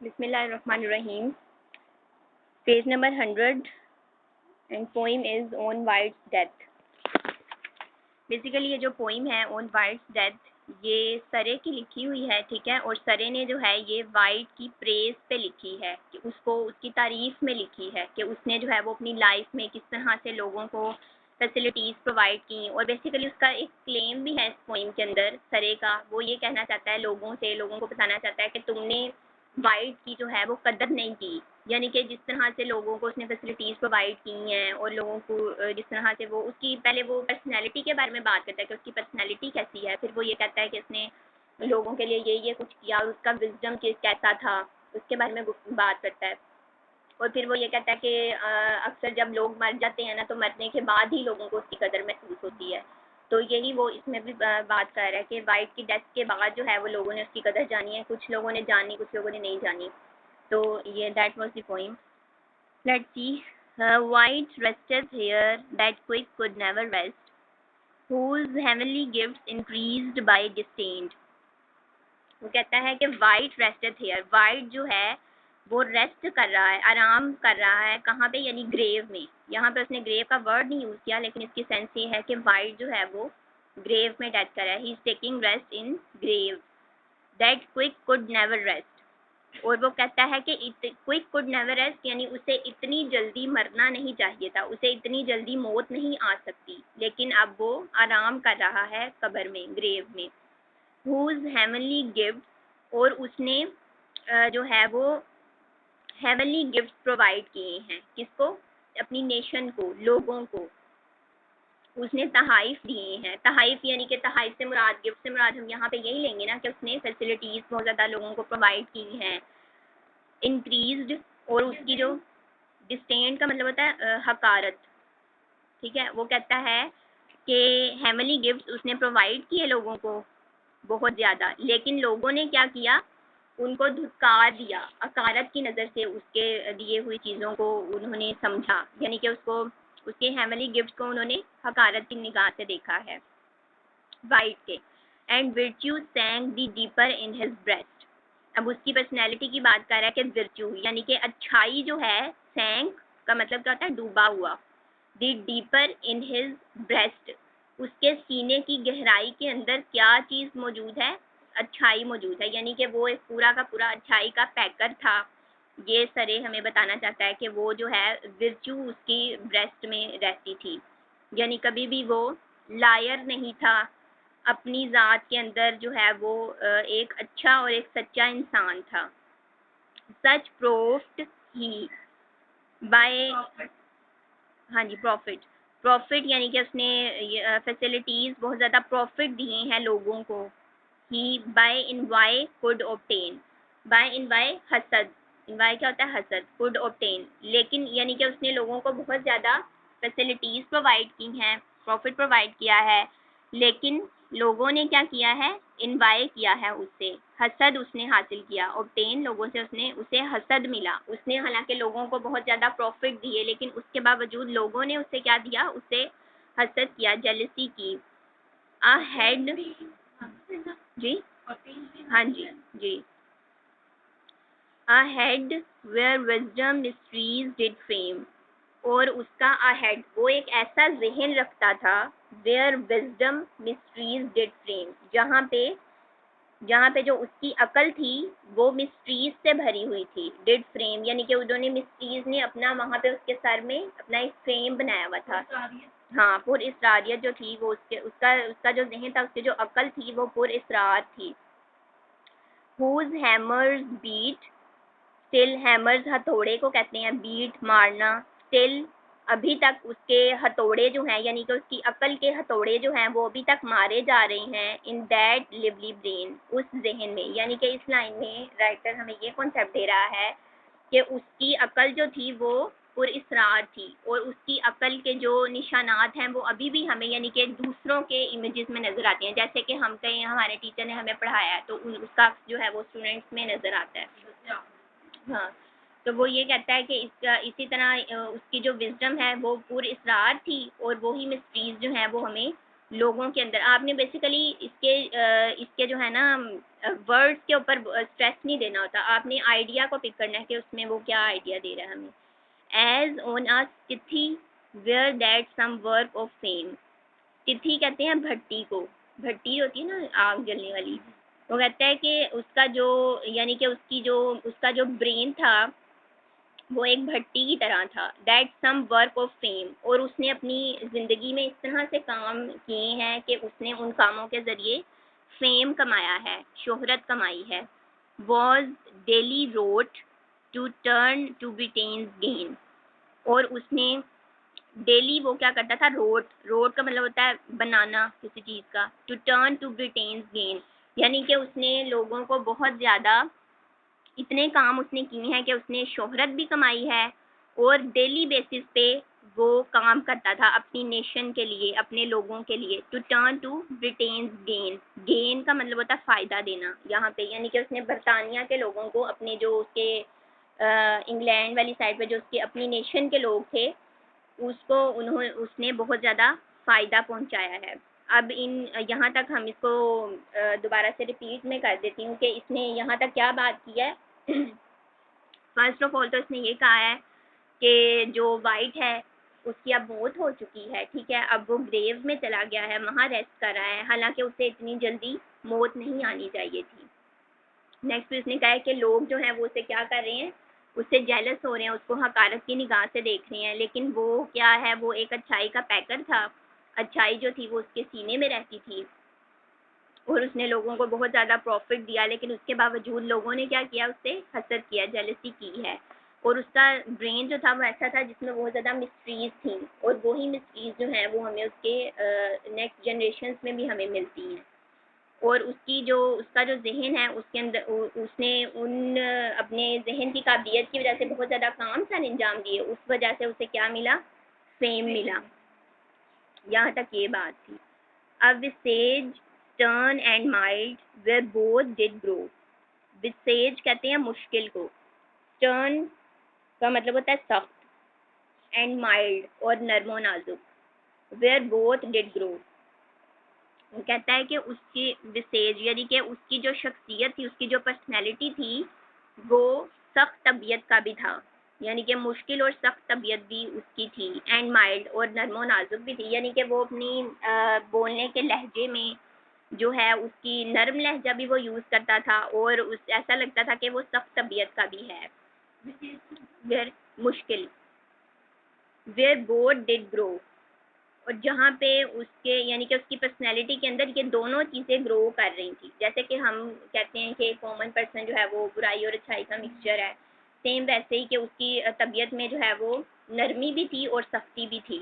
Bismillahirrahmanirrahim. Page number 100 and poem is on White's death. Basically ये जो poem है on whites death ये सरे की लिखी हुई है, ठीक है। और सरे ने जो है ये वाइट की प्रेज पे लिखी है, कि उसको उसकी तारीफ में लिखी है कि उसने जो है वो अपनी लाइफ में किस तरह से लोगों को फैसिलिटीज़ प्रोवाइड की। और बेसिकली उसका एक क्लेम भी है इस पोइम के अंदर सरे का। वो ये कहना चाहता है लोगों को बताना चाहता है कि तुमने वाइट की जो है वो कदर नहीं की, यानी कि जिस तरह से लोगों को उसने फैसिलिटीज़ प्रोवाइड की हैं और लोगों को जिस तरह से वो उसकी पहले वो पर्सनैलिटी के बारे में बात करता है कि उसकी पर्सनैलिटी कैसी है। फिर वो ये कहता है कि उसने लोगों के लिए ये कुछ किया और उसका विजडम कैसा था, उसके बारे में बात करता है। और फिर वो ये कहता है कि अक्सर जब लोग मर जाते हैं ना, तो मरने के बाद ही लोगों को उसकी कदर महसूस होती है। तो यही वो इसमें भी बात कर रहा है कि वाइट की डेथ के बाद जो है वो लोगों ने उसकी कदर जानी है, कुछ लोगों ने जानी, कुछ लोगों ने नहीं जानी। तो ये that was the poem. Let's see. White rested here that quick could never rest, whose heavenly gifts increased by disdain. वो कहता है कि वाइट रेस्टेड हियर, वाइट जो है वो रेस्ट कर रहा है, आराम कर रहा है। कहाँ पे? यानी ग्रेव में। यहाँ पे उसने ग्रेव का वर्ड नहीं यूज़ किया, लेकिन इसकी सेंस ये है कि वाइट जो है वो ग्रेव में डेथ कर रहा है। He is taking rest in grave that quick could never rest. और वो कहता है कि क्विक कुड नेवर रेस्ट, यानी उसे इतनी जल्दी मरना नहीं चाहिए था, उसे इतनी जल्दी मौत नहीं आ सकती, लेकिन अब वो आराम कर रहा है कब्र में, ग्रेव में। whose heavenly gifts, और उसने जो है वो हेवनली गिफ्ट प्रोवाइड किए हैं। किसको? अपनी नेशन को, लोगों को उसने तहाइफ दिए हैं। तहाइफ यानी कि तहाइफ से मुराद, गिफ्ट से मुराद हम यहाँ पे यही लेंगे ना कि उसने फैसिलिटीज़ बहुत ज़्यादा लोगों को प्रोवाइड की हैं। इंक्रीज्ड, और उसकी जो डिस्टेंट का मतलब होता है हकारत, ठीक है। वो कहता है कि हेवनली गिफ्ट उसने प्रोवाइड किए लोगों को बहुत ज़्यादा, लेकिन लोगों ने क्या किया? उनको धुतकार दिया, अकारत की नज़र से उसके दिए हुई चीज़ों को उन्होंने समझा, यानी कि उसको, उसके हेवनली गिफ्ट को उन्होंने हकारत की निगाह से देखा है वाइट के। And virtue sank the deeper in his breast. अब उसकी पर्सनैलिटी की बात कर रहा है कि विर्च्यू यानी कि अच्छाई जो है, सैंक का मतलब क्या होता है? डूबा हुआ। दी डीपर इन हिज ब्रेस्ट, उसके सीने की गहराई के अंदर क्या चीज़ मौजूद है? अच्छाई मौजूद है, यानी कि वो एक पूरा का पूरा अच्छाई का पैकर था। ये सरे हमें बताना चाहता है कि वो जो है विर्चू उसकी ब्रेस्ट में रहती थी, यानी कभी भी वो लायर नहीं था। अपनी ज़ात के अंदर जो है वो एक अच्छा और एक सच्चा इंसान था। सच प्रोफ्ट ही बाय, हाँ जी, प्रॉफिट। प्रॉफिट यानी कि उसने फैसिलिटीज़ बहुत ज़्यादा प्रॉफिट दिए हैं लोगों को। ही बाय इनवाई कुड ऑब्टेन, बाय इनवाई हसद, इनवाई क्या होता है? हसद। कुड ऑब्टेन, लेकिन यानी कि उसने लोगों को बहुत ज़्यादा फैसिलिटीज़ प्रोवाइड की हैं, प्रॉफिट प्रोवाइड किया है, लेकिन लोगों ने क्या किया है? इनवाई किया है उससे, हसद उसने हासिल किया। ऑब्टेन लोगों से उसने, उसे हसद मिला। उसने हालांकि लोगों को बहुत ज़्यादा प्रॉफिट दिए, लेकिन उसके बावजूद लोगों ने उससे क्या दिया? उससे हसद किया, जेलसी की। आ हेड, जी हाँ जी जी। A head where wisdom mysteries did frame, और उसका अहेड वो एक ऐसा जहन रखता था, where wisdom mysteries did frame, जहाँ पे जो उसकी अकल थी वो मिस्ट्रीज से भरी हुई थी। डिड फ्रेम यानी कि उन्होंने मिस्ट्रीज ने अपना वहाँ पे उसके सर में अपना एक फ्रेम बनाया हुआ था। हाँ, पुर इसरारियत जो थी वो उसका जो जहन था, उसकी जो अकल थी वो पुर इसरार थी। whose hammers beat still, hammers हथौड़े को कहते हैं, बीट मारना, स्टिल अभी तक उसके हथौड़े जो हैं, यानी कि उसकी अकल के हथौड़े जो हैं वो अभी तक मारे जा रहे हैं। इन दैट लिवली ब्रेन, उस जहन में, यानी कि इस लाइन में राइटर हमें ये कॉन्सेप्ट दे रहा है कि उसकी अकल जो थी वो पुरअसरार थी, और उसकी अकल के जो निशानात हैं वो अभी भी हमें, यानी कि दूसरों के इमेजेस में नज़र आते हैं। जैसे कि हम कहीं, हमारे टीचर ने हमें पढ़ाया है तो उसका जो है वो स्टूडेंट्स में नज़र आता है। हाँ, तो वो ये कहता है कि इसी तरह उसकी जो विजडम है वो पुरअसरार थी, और वो ही मिस्ट्रीज जो हैं वो हमें लोगों के अंदर, आपने बेसिकली इसके इसके जो है ना वर्ड्स के ऊपर स्ट्रेस नहीं देना होता, आपने आइडिया को पिक करना है कि उसमें वो क्या आइडिया दे रहा है हमें। एज ऑन अ तिथि where that some work of fame, तिथि कहते हैं भट्टी को, भट्टी होती है ना आग जलने वाली, वो कहता है कि उसका जो यानी कि उसका जो ब्रेन था वो एक भट्टी की तरह था। That some work of fame, और उसने अपनी ज़िंदगी में इस तरह से काम किए हैं कि उसने उन कामों के ज़रिए फेम कमाया है, शोहरत कमाई है। Was daily rote to turn to Britain's gain, और उसने डेली वो क्या करता था, रोट, रोट का मतलब होता है बनाना किसी चीज़ का, to turn to Britain's gain, यानी कि उसने लोगों को बहुत ज़्यादा इतने काम उसने किए हैं कि उसने शोहरत भी कमाई है, और डेली बेसिस पे वो काम करता था अपनी नेशन के लिए, अपने लोगों के लिए। To turn to Britain's gain, gain का मतलब होता है फ़ायदा देना यहाँ पे, यानी कि उसने बरतानिया के लोगों को, अपने जो उसके इंग्लैंड वाली साइड पे जो उसके अपनी नेशन के लोग थे, उसने बहुत ज़्यादा फ़ायदा पहुँचाया है। अब यहाँ तक हम इसको दोबारा से रिपीट में कर देती हूँ कि इसने यहाँ तक क्या बात की है। फर्स्ट ऑफ ऑल तो इसने ये कहा है कि जो वाइट है उसकी अब मौत हो चुकी है, ठीक है, अब वो ग्रेव में चला गया है, वहाँ रेस्ट कर रहा है, हालांकि उसे इतनी जल्दी मौत नहीं आनी चाहिए थी। नेक्स्ट इसने कहा है कि लोग जो हैं वो उसे क्या कर रहे हैं, उससे जेलस हो रहे हैं, उसको हकारत की निगाह से देख रहे हैं, लेकिन वो क्या है, वो एक अच्छाई का पैकर था, अच्छाई जो थी वो उसके सीने में रहती थी, और उसने लोगों को बहुत ज़्यादा प्रॉफिट दिया, लेकिन उसके बावजूद लोगों ने क्या किया, उससे हसद किया, जेलसी की है। और उसका ब्रेन जो था वो ऐसा था जिसमें बहुत ज़्यादा मिस्ट्रीज़ थी, और वही मिस्ट्रीज़ जो हैं वो हमें उसके नेक्स्ट जनरेशन्स में भी हमें मिलती हैं। और उसका जो ज़हन है उसके अंदर उसने उन अपने ज़हन की काबिलियत की वजह से बहुत ज़्यादा काम सर अंजाम दिए, उस वजह से उसे क्या मिला, फेम मिला। यहाँ तक ये बात थी। अब vices turn and mild where both did grow, vices कहते हैं मुश्किल को, टर्न का मतलब होता है सख्त, एंड माइल्ड और नरमो नाजुक, वेयर बोथ डिड ग्रो, वो कहता है कि उसकी विसेज यानी कि उसकी जो शख्सियत थी, उसकी जो पर्सनैलिटी थी, वो सख्त तबीयत का भी था, यानी कि मुश्किल और सख्त तबीयत भी उसकी थी, एंड माइल्ड और नरमो नाजुक भी थी, यानी कि वो अपनी बोलने के लहजे में जो है उसकी नरम लहजा भी वो यूज़ करता था, और ऐसा लगता था कि वो सख्त तबीयत का भी है। वेयर मुश्किल, वेयर बोथ डिड ग्रो, और जहाँ पे उसके यानी कि उसकी पर्सनैलिटी के अंदर ये दोनों चीज़ें ग्रो कर रही थी। जैसे कि हम कहते हैं कि कॉमन पर्सन जो है वो बुराई और अच्छाई का मिक्सचर है, सेम वैसे ही कि उसकी तबीयत में जो है वो नरमी भी थी और सख्ती भी थी।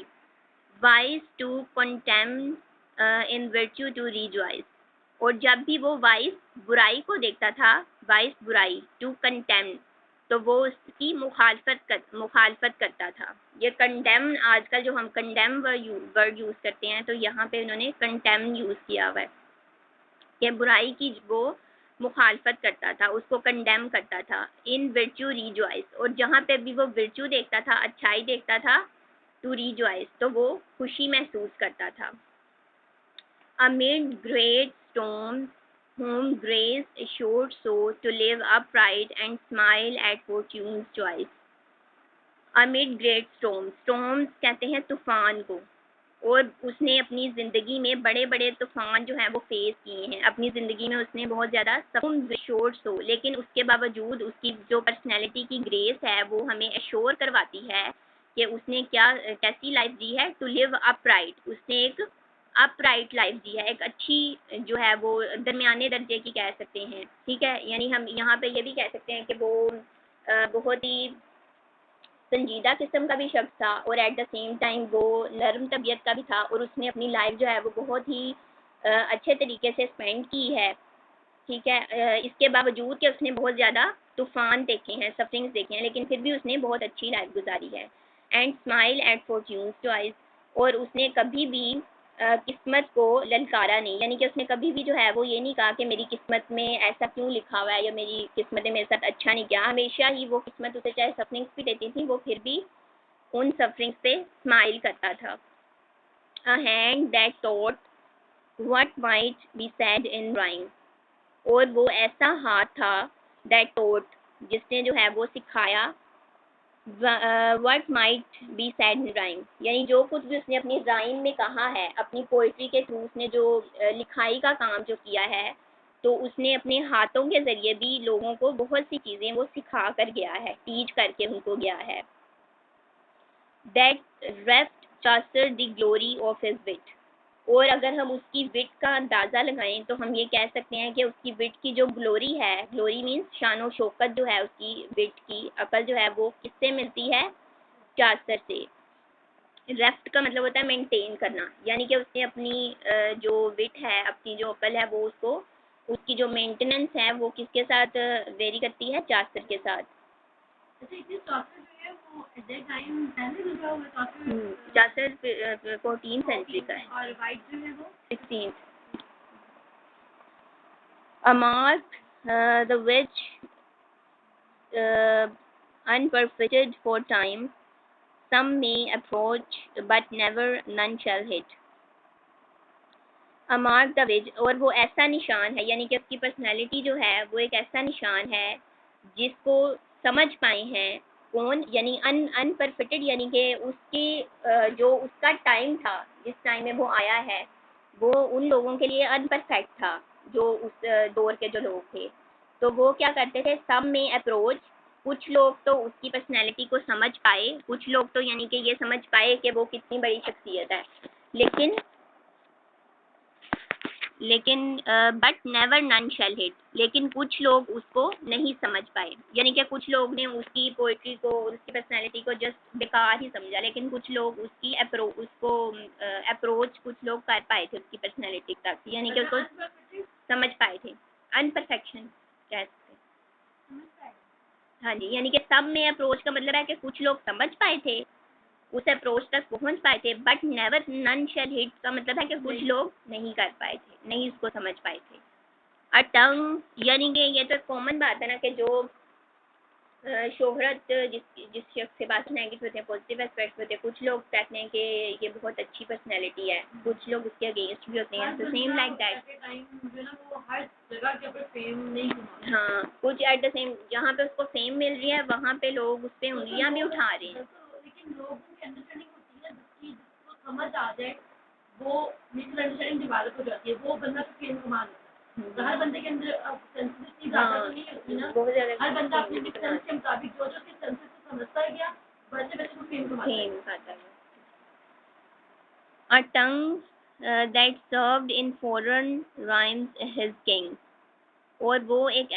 Wise to contemn in virtue to rejoice, और जब भी वो वाइस बुराई को देखता था, वाइस बुराई, टू कंटेम, तो वो उसकी मुखालफत करता था। ये कंडेम, आजकल जो हम कंडेम वर्ड यूज़ करते हैं, तो यहाँ पे उन्होंने कंटेम यूज़ किया हुआ है कि बुराई की वो मुखालफत करता था, उसको कंडेम करता था। इन वर्च्यू रिजॉइस, और जहाँ पे भी वो वर्च्यू देखता था, अच्छाई देखता था, टू रिजॉइस, तो वो खुशी महसूस करता था। Amid great storms, whom grace assured so to live upright and smile at fortune's choice. Amid great storms, storms कहते हैं तूफान को, और उसने अपनी ज़िंदगी में बड़े बड़े तूफान जो हैं वो फेस किए हैं, अपनी ज़िंदगी में उसने बहुत ज़्यादा एश्योर्ड सो, लेकिन उसके बावजूद उसकी जो पर्सनैलिटी की ग्रेस है वो हमें एश्योर करवाती है कि उसने कैसी लाइफ जी है, टू लिव अपराइट, उसने एक अपराइट लाइफ जी है, एक अच्छी जो है वो दरमियाने दर्जे की कह सकते हैं, ठीक है, यानी हम यहाँ पे ये भी कह सकते हैं कि वो बहुत ही संजीदा किस्म का भी शख्स था, और एट द सेम टाइम वो नरम तबीयत का भी था, और उसने अपनी लाइफ जो है वो बहुत ही अच्छे तरीके से स्पेंड की है, ठीक है। इसके बावजूद कि उसने बहुत ज़्यादा तूफ़ान देखे हैं, सफरिंग्स देखे हैं, लेकिन फिर भी उसने बहुत अच्छी लाइफ गुजारी है। And smile at fortunes choice, और उसने कभी भी किस्मत को ललकारा नहीं, यानी कि उसने कभी भी जो है वो ये नहीं कहा कि मेरी किस्मत में ऐसा क्यों लिखा हुआ है, या मेरी किस्मत ने मेरे साथ अच्छा नहीं किया। हमेशा ही वो किस्मत उसे चाहे सफरिंग्स भी देती थी, वो फिर भी उन सफरिंग्स पे स्माइल करता था। A hand that taught what might be said in rhyme, और वो ऐसा हाथ था that taught, जिसने जो है वो सिखाया what might be said in rhyme, यानी जो कुछ भी उसने अपनी राइम में कहा है, अपनी पोइट्री के थ्रू उसने जो लिखाई का काम जो किया है, तो उसने अपने हाथों के ज़रिए भी लोगों को बहुत सी चीज़ें वो सिखा कर गया है, टीच करके उनको गया है। that reft Chaucer the glory of his wit, और अगर हम उसकी विट का अंदाज़ा लगाएं तो हम ये कह सकते हैं कि उसकी विट की जो ग्लोरी है, ग्लोरी मीन्स शान और शौकत जो है उसकी विट की, अकल जो है वो किससे मिलती है? चासर से। रेफ्ट का मतलब होता है मेंटेन करना, यानी कि उसने अपनी जो विट है, अपनी जो अकल है, वो उसको, उसकी जो मेंटेनेंस है वो किसके साथ वेरी करती है? चासर के साथ। चासर 14th सेंचुरी का है और वाइट जो है वो 16th। A mark the which unperfected for time, some may approach but never none shall hit. A mark the which, और वो ऐसा निशान है, यानी कि उसकी पर्सनालिटी जो है वो एक ऐसा निशान है जिसको समझ पाए हैं कौन, यानी अनपरफेक्टेड, यानी कि उसके जो उसका टाइम था, जिस टाइम में वो आया है, वो उन लोगों के लिए अनपरफेक्ट था जो उस दौर के जो लोग थे। तो वो क्या करते थे? सब में अप्रोच, कुछ लोग तो उसकी पर्सनैलिटी को समझ पाए, कुछ लोग तो यानी कि ये समझ पाए कि वो कितनी बड़ी शख्सियत है, लेकिन but never none shall hit, लेकिन कुछ लोग उसको नहीं समझ पाए, यानी कि कुछ लोग ने उसकी पोइट्री को, उसकी पर्सनैलिटी को जस्ट बेकार ही समझा, लेकिन कुछ लोग उसकी अप्रोच कुछ लोग कर पाए थे उसकी पर्सनैलिटी तक, यानी कि उसको समझ पाए थे। अनपरफेक्शन कह सकते। हाँ जी, यानी कि सब में अप्रोच का मतलब है कि कुछ लोग समझ पाए थे, उस अप्रोच तक पहुंच पाए थे, but never none shall hit का मतलब है कि कुछ लोग नहीं कर पाए थे, नहीं उसको समझ पाए थे। अ टंग, यानी कि ये तो कॉमन बात है ना कि जो शोहरत जिस शख्स के पास नेगेटिव होते हैं, पॉजिटिव एस्पेक्ट्स होते हैं, कुछ लोग कहते हैं कि ये बहुत अच्छी पर्सनैलिटी है, कुछ लोग उसके अगेंस्ट भी होते हैं, तो सेम लाइक दैट। हाँ, कुछ एट द सेम, जहाँ पे उसको फेम मिल रही है वहाँ पे लोग उस पर उंगलियाँ भी उठा रहे हैं। लेकिन लोगों की अंडरस्टैंडिंग होती है, जिसको समझ आ जाए वो मिसअंडरस्टैंडिंग डेवलप हो जाती है, वो बंदा तो फेम कमा लेता है। तो हर बंदे के अंदर सेंसिटिविटी ज़्यादा तो नहीं होती ना, हर बंदा अपने सेंस के मुताबिक जो उसके सेंसेस को समझता है गया, वैसे वैसे वो फेम कमाता है। A tongue that served in foreign rhymes his king, और वो एक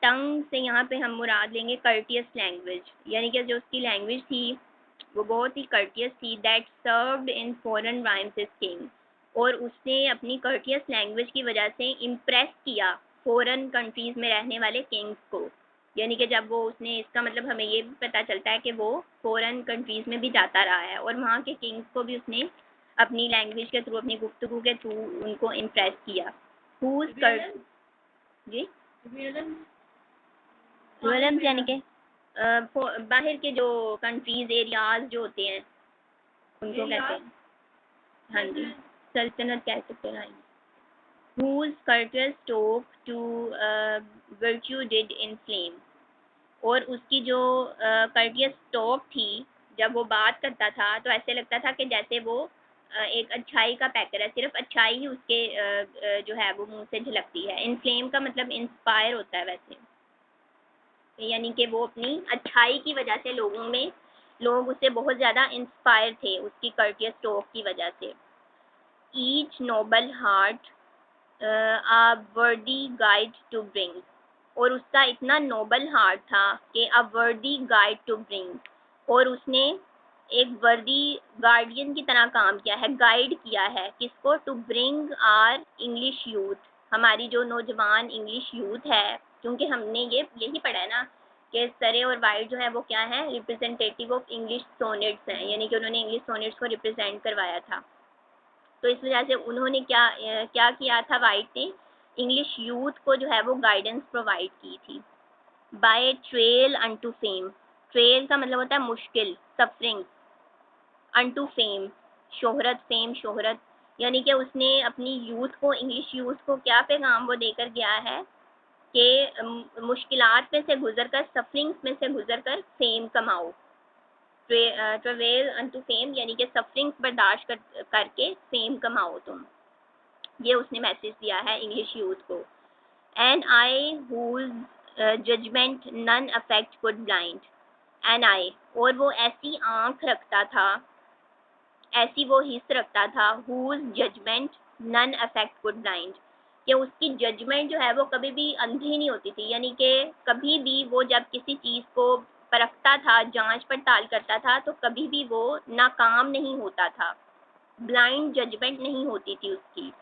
टंग से यहाँ पे हम मुराद लेंगे कर्टियस लैंग्वेज, यानी कि जो उसकी लैंग्वेज थी वो बहुत ही कर्टियस थी। That served in foreign rhymes is king, और उसने अपनी कर्टियस लैंग्वेज की वजह से इम्प्रेस किया फॉरेन कंट्रीज़ में रहने वाले किंग्स को, यानी कि जब वो उसने, इसका मतलब हमें ये भी पता चलता है कि वो फॉरेन कंट्रीज़ में भी जाता रहा है और वहाँ के किंग्स को भी उसने अपनी लैंग्वेज के थ्रू, अपनी गुफ्तगू के थ्रू उनको इम्प्रेस किया। जी, विलियम्स यानी कि बाहर के जो कंट्रीज एरियाज जो होते हैं उनको कहते हैं। हाँ जी, सल्तनत कह सकते हैं। whose courteous talk to virtue did inflame, और उसकी जो courteous talk थी, जब वो बात करता था तो ऐसे लगता था कि जैसे वो एक अच्छाई का पैकर है, सिर्फ अच्छाई ही उसके जो है वो मुंह से झलकती है। इनफ्लेम का मतलब इंस्पायर होता है वैसे, यानी कि वो अपनी अच्छाई की वजह से लोगों में, लोग उससे बहुत ज़्यादा इंस्पायर थे उसकी कर्टियस टॉक की वजह से। ईच नोबल हार्ट आ वर्दी गाइड टू ब्रिंग, और उसका इतना नोबल हार्ट था कि अ वर्दी गाइड टू ब्रिंग, और उसने एक वर्दी गार्डियन की तरह काम किया है, गाइड किया है किसको? To bring our English youth, हमारी जो नौजवान इंग्लिश यूथ है, क्योंकि हमने यही पढ़ा है ना कि सरे और वाइट जो है वो क्या है? रिप्रेजेंटेटिव ऑफ इंग्लिश सोनेट्स हैं, यानी कि उन्होंने इंग्लिश सोनेट्स को रिप्रेजेंट करवाया था। तो इस वजह से उन्होंने क्या किया था? वाइट ने इंग्लिश यूथ को जो है वो गाइडेंस प्रोवाइड की थी। By trail unto fame, trail का मतलब होता है मुश्किल, सफरिंग, अनटू फेम शोहरत, फेम शोहरत, यानी कि उसने अपनी यूथ को, इंग्लिश यूथ को क्या पैगाम वो देकर गया है कि मुश्किलात में से गुजरकर, सफरिंग्स में से गुजरकर फेम कमाओ। ट्रेवेल अनटू फेम, यानी कि सफरिंग्स बर्दाश्त करके फेम कमाओ तुम। ये उसने मैसेज दिया है इंग्लिश यूथ को। An eye whose judgment none affect could blind. An eye, और वो ऐसी आंख रखता था, ऐसी वो हिस्स रखता था, whose judgment none affect could blind, कि उसकी जजमेंट जो है वो कभी भी अंधी नहीं होती थी। यानी कि कभी भी वो जब किसी चीज़ को परखता था, जांच पड़ताल करता था, तो कभी भी वो नाकाम नहीं होता था, ब्लाइंड जजमेंट नहीं होती थी उसकी।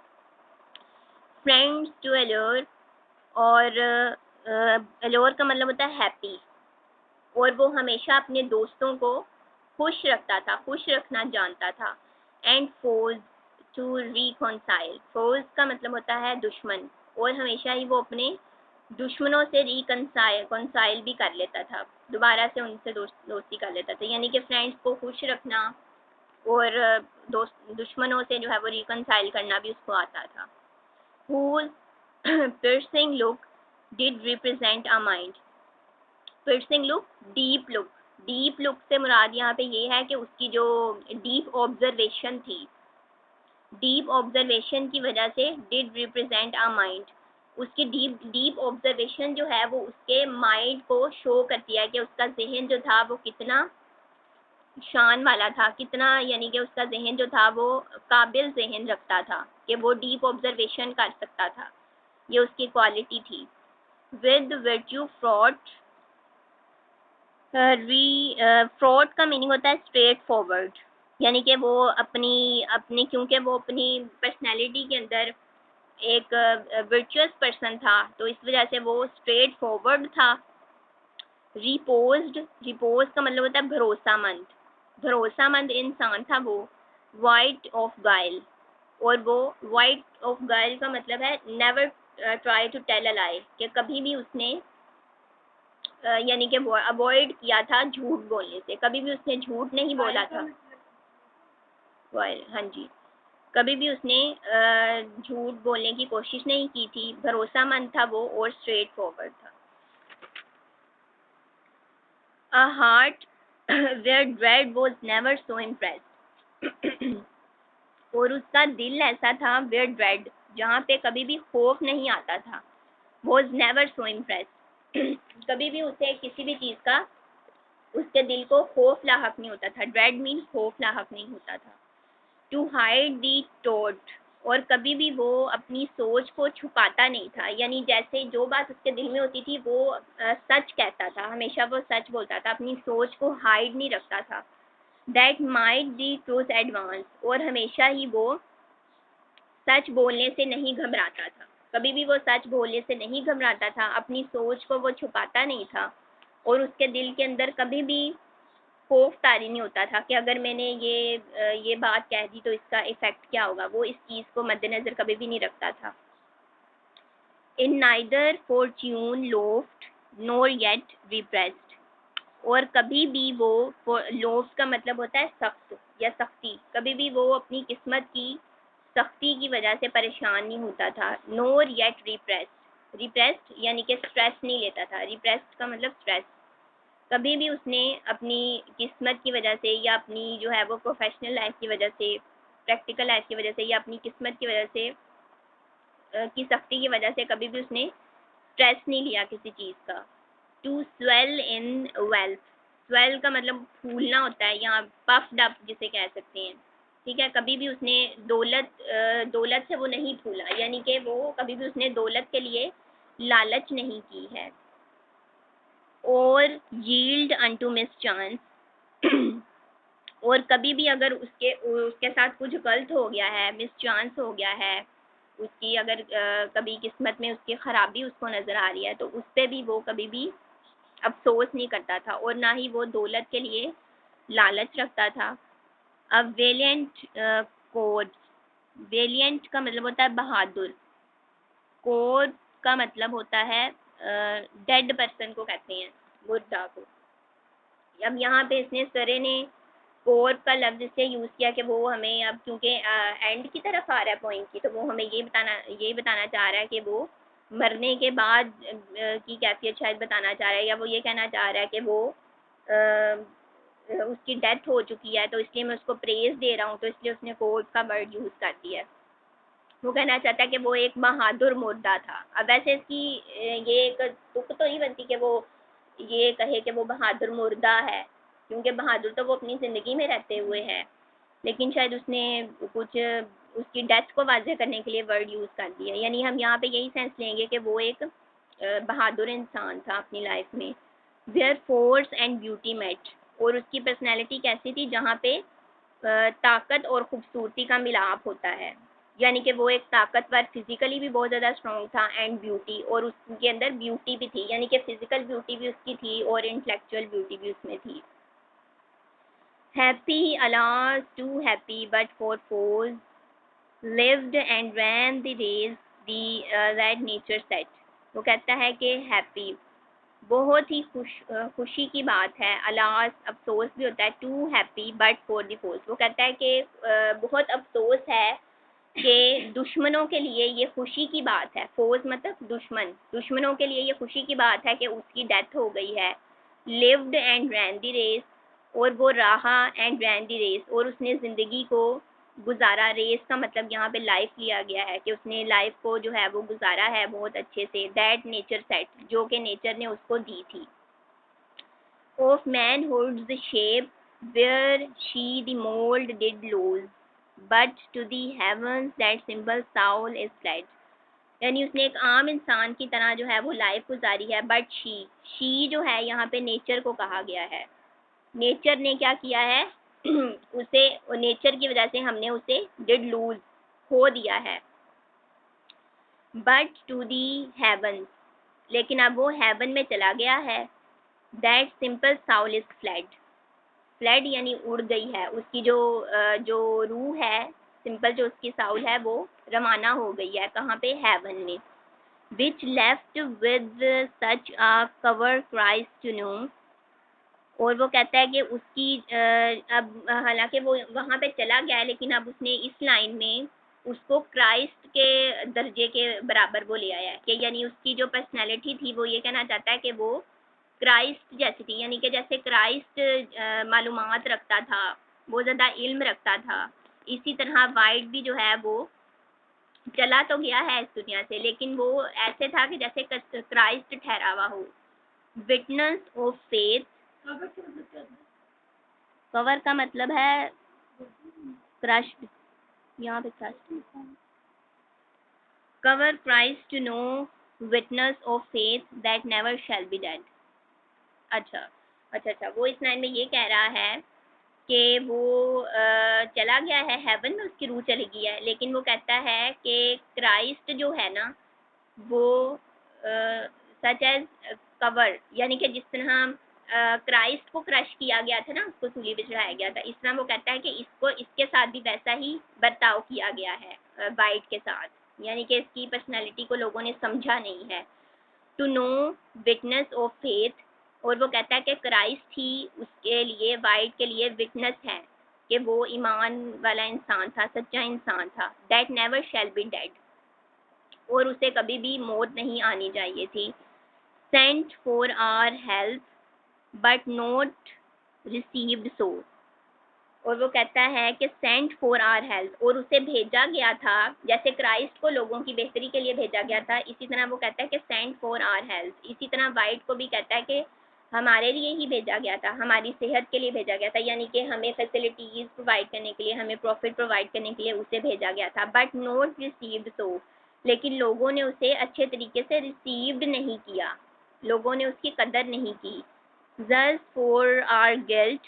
फ्रेंड्स टू एलोर, और एलोर का मतलब होता है हैप्पी, और वो हमेशा अपने दोस्तों को खुश रखता था, खुश रखना जानता था। एंड फोज टू रिकॉन्साइल, फोज का मतलब होता है दुश्मन, और हमेशा ही वो अपने दुश्मनों से रिकॉन्साइल भी कर लेता था, दोबारा से उनसे दोस्ती कर लेता था। यानी कि फ्रेंड्स को खुश रखना और दुश्मनों से जो है वो रिकॉन्साइल करना भी उसको आता था। Whose piercing look did represent a mind. piercing look, deep look, deep look से मुराद यहाँ पे ये है कि उसकी जो डीप ऑब्जर्वेशन थी, डीप ऑब्जर्वेशन की वजह से डिड रिप्रेजेंट अ माइंड, उसकी डीप ऑब्जर्वेशन जो है वो उसके माइंड को शो करती है कि उसका जहन जो था वो कितना शान वाला था, कितना, यानी कि उसका जहन जो था वो काबिल जहन रखता था कि वो डीप ऑब्जर्वेशन कर सकता था। ये उसकी क्वालिटी थी। विद वर्च्यू फ्रॉड, फ्रॉड का मीनिंग होता है स्ट्रेट फॉरवर्ड, यानी कि वो अपनी अपनी क्योंकि वो अपनी पर्सनैलिटी के अंदर एक वर्चुअस पर्सन था, तो इस वजह से वो स्ट्रेट फॉरवर्ड था। रिपोज्ड, रिपोज का मतलब होता है भरोसामंद, भरोसामंद इंसान था वो। वाइट ऑफ गाइल, और वो वाइट ऑफ गाइल का मतलब है never try to tell a lie, कि कभी भी उसने यानी कि वो अवॉइड किया था झूठ बोलने से, कभी भी उसने झूठ नहीं बोला था। हाँ जी, कभी भी उसने झूठ बोलने की कोशिश नहीं की थी, भरोसामंद था वो और स्ट्रेट फॉरवर्ड था। A heart where dread was never so impressed. और उसका दिल ऐसा था, where dread, जहाँ पे कभी भी खौफ नहीं आता था, was never so impressed. कभी भी उसे किसी भी चीज़ का, उसके दिल को खौफ लाहक नहीं होता था, dread मीन खौफ लाहक नहीं होता था। To hide the thought, और कभी भी वो अपनी सोच को छुपाता नहीं था, यानी जैसे जो बात उसके दिल में होती थी वो सच कहता था, हमेशा वो सच बोलता था, अपनी सोच को हाइड नहीं रखता था। That might the truth advance, और हमेशा ही वो सच बोलने से नहीं घबराता था, कभी भी वो सच बोलने से नहीं घबराता था, अपनी सोच को वो छुपाता नहीं था, और उसके दिल के अंदर कभी भी खौफ तारी नहीं होता था कि अगर मैंने ये बात कह दी तो इसका इफेक्ट क्या होगा, वो इस चीज़ को मद्देनजर कभी भी नहीं रखता था। इन नाइदर फॉर्च्यून लोफ्ट नोर येट रिप्रेस्ड, और कभी भी वो, लोफ्ट का मतलब होता है सख्त या सख्ती, कभी भी वो अपनी किस्मत की सख्ती की वजह से परेशान नहीं होता था। नोर येट रिप्रेस्ड, रिप्रेस्ड यानी कि स्ट्रेस नहीं लेता था, रिप्रेस्ड का मतलब स्ट्रेस, कभी भी उसने अपनी किस्मत की वजह से या अपनी जो है वो प्रोफेशनल लाइफ की वजह से, प्रैक्टिकल लाइफ की वजह से या अपनी किस्मत की वजह से की सख्ती की वजह से कभी भी उसने स्ट्रेस नहीं लिया किसी चीज़ का। To swell in wealth, swell का मतलब फूलना होता है, या पफ्ड अप जिसे कह सकते हैं, ठीक है। कभी भी उसने दौलत से वो नहीं फूला, यानी कि वो कभी भी उसने दौलत के लिए लालच नहीं की है। और यील्ड अनटू मिस चांस, और कभी भी अगर उसके उसके साथ कुछ गलत हो गया है, मिस चांस हो गया है, उसकी अगर कभी किस्मत में उसकी खराबी उसको नज़र आ रही है, तो उस पर भी वो कभी भी अफसोस नहीं करता था, और ना ही वो दौलत के लिए लालच रखता था। अब वेलियंट कोड, वेलियंट का मतलब होता है बहादुर, कोड का मतलब होता है डेड पर्सन को कहते हैं, मुर्दा को। अब यहाँ पे इसने सरे ने कोर्ब का लफ्ज़ इसलिए यूज़ किया कि वो हमें अब क्योंकि एंड की तरफ आ रहा है पॉइंट की, तो वो हमें ये बताना चाह रहा है कि वो मरने के बाद की कैफियत शायद बताना चाह रहा है, या वो ये कहना चाह रहा है कि वो उसकी डेथ हो चुकी है, तो इसलिए मैं उसको प्रेज़ दे रहा हूँ, तो इसलिए उसने कोर्ब का वर्ड यूज़ कर दिया है। वो कहना चाहता है कि वो एक बहादुर मुर्दा था। अब वैसे इसकी ये एक तुक तो नहीं बनती कि वो ये कहे कि वो बहादुर मुर्दा है, क्योंकि बहादुर तो वो अपनी ज़िंदगी में रहते हुए है, लेकिन शायद उसने कुछ उसकी डेथ को वाज़ह करने के लिए वर्ड यूज़ कर दिया। यानी हम यहाँ पे यही सेंस लेंगे कि वो एक बहादुर इंसान था अपनी लाइफ में। Where force and beauty met, और उसकी पर्सनैलिटी कैसी थी जहाँ पे ताकत और खूबसूरती का मिलाप होता है, यानी कि वो एक ताकतवर, फिजिकली भी बहुत ज़्यादा स्ट्रॉन्ग था, एंड ब्यूटी, और उसके अंदर ब्यूटी भी थी, यानी कि फिजिकल ब्यूटी भी उसकी थी और इंटेलेक्चुअल ब्यूटी भी उसमें थी। Happy alas too happy but for foes lived and ran the race the that nature set। वो कहता है कि हैप्पी बहुत ही खुशी की बात है, अलास अफसोस भी होता है, too happy but for the force. वो कहता है कि बहुत अफसोस है कि दुश्मनों के लिए ये खुशी की बात है, फोर्स मतलब दुश्मन, दुश्मनों के लिए ये खुशी की बात है कि उसकी डेथ हो गई है। Lived and ran the race, और वो रहा, एंड रैन द रेस, और उसने ज़िंदगी को गुजारा। रेस का मतलब यहाँ पे लाइफ लिया गया है कि उसने लाइफ को जो है वो गुजारा है बहुत अच्छे से। दैट नेचर सेट, जो कि नेचर ने उसको दी थी। Of manhood the shape where she the mould did lose, but to the heavens that simple soul is flat. यानी उसने एक आम इंसान की तरह जो है वो लाइफ गुजारी है, बट शी जो है यहाँ पे नेचर को कहा गया है। नेचर ने क्या किया है उसे, नेचर की वजह से हमने उसे डिड लूज, खो दिया है। बट टू दी हेवन, लेकिन अब वो हेवन में चला गया है। That simple soul is fled, fled यानी उड़ गई है, उसकी जो रूह है, सिंपल जो उसकी साउल है वो रवाना हो गई है, कहाँ पे, हेवन में। Which left with such a cover Christ to know, और वो कहता है कि उसकी अब हालांकि वो वहाँ पे चला गया है, लेकिन अब उसने इस लाइन में उसको क्राइस्ट के दर्जे के बराबर वो ले आया है, कि यानी उसकी जो पर्सनैलिटी थी वो ये कहना चाहता है कि वो क्राइस्ट जैसी थी, यानी कि जैसे क्राइस्ट मालूमात रखता था, बहुत ज़्यादा इल्म रखता था, इसी तरह वाइट भी जो है वो चला तो गया है इस दुनिया से, लेकिन वो ऐसे था कि जैसे क्राइस्ट ठहरा हुआ हो। विटनेस ऑफ फेथ, कवर का मतलब है क्रश्ड, यहाँ पे crushed, cover Christ to know, witness of faith that never shall be dead. अच्छा अच्छा, वो इस लाइन में ये कह रहा है कि वो चला गया है हेवन में, उसकी रूह चली गई है, लेकिन वो कहता है कि क्राइस्ट जो है ना वो सच एज कवर, यानी कि जिस तरह क्राइस्ट को क्रश किया गया था ना, उसको सूली पे चढ़ाया गया था, इस तरह वो कहता है कि इसको इसके साथ भी वैसा ही बर्ताव किया गया है वाइट के साथ, यानी कि इसकी पर्सनैलिटी को लोगों ने समझा नहीं है। To know, witness of faith, और वो कहता है कि क्राइस्ट ही उसके लिए, वाइट के लिए विटनेस है कि वो ईमान वाला इंसान था, सच्चा इंसान था। That never shall be dead, और उसे कभी भी मौत नहीं आनी चाहिए थी। Sent for our help but not received so, और वो कहता है कि सेंट फॉर आवर हेल्प, और उसे भेजा गया था जैसे क्राइस्ट को लोगों की बेहतरी के लिए भेजा गया था, इसी तरह वो कहता है कि सेंट फॉर आवर हेल्प। इसी तरह वाइट को भी कहता है कि हमारे लिए ही भेजा गया था, हमारी सेहत के लिए भेजा गया था, यानी कि हमें फैसिलिटीज़ प्रोवाइड करने के लिए, हमें प्रॉफिट प्रोवाइड करने के लिए उसे भेजा गया था। बट नॉट रिसीव्ड सो, लेकिन लोगों ने उसे अच्छे तरीके से रिसीव्ड नहीं किया, लोगों ने उसकी कदर नहीं की। जस्ट फॉर आर गिल्ट,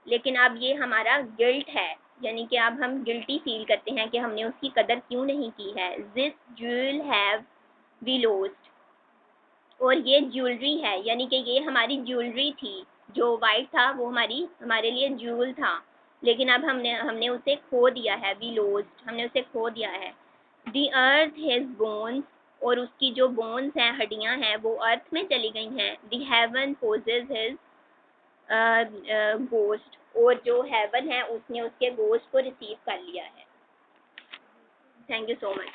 लेकिन अब ये हमारा गिल्ट है, यानी कि अब हम गिल्टी फील करते हैं कि हमने उसकी कदर क्यों नहीं की है। This jewel have we lost, और ये ज्वेलरी है, यानी कि ये हमारी ज्वेलरी थी, जो वाइट था वो हमारे लिए ज्वेल था, लेकिन अब हमने उसे खो दिया है। वी लोस्ट, हमने उसे खो दिया है। द अर्थ हैज बोन्स, और उसकी जो बोन्स हैं, हड्डियां हैं, वो अर्थ में चली गई हैं। द हेवन पोजेज हिज गोश्त, और जो हेवन है उसने उसके गोश्त को रिसीव कर लिया है। Thank you so much.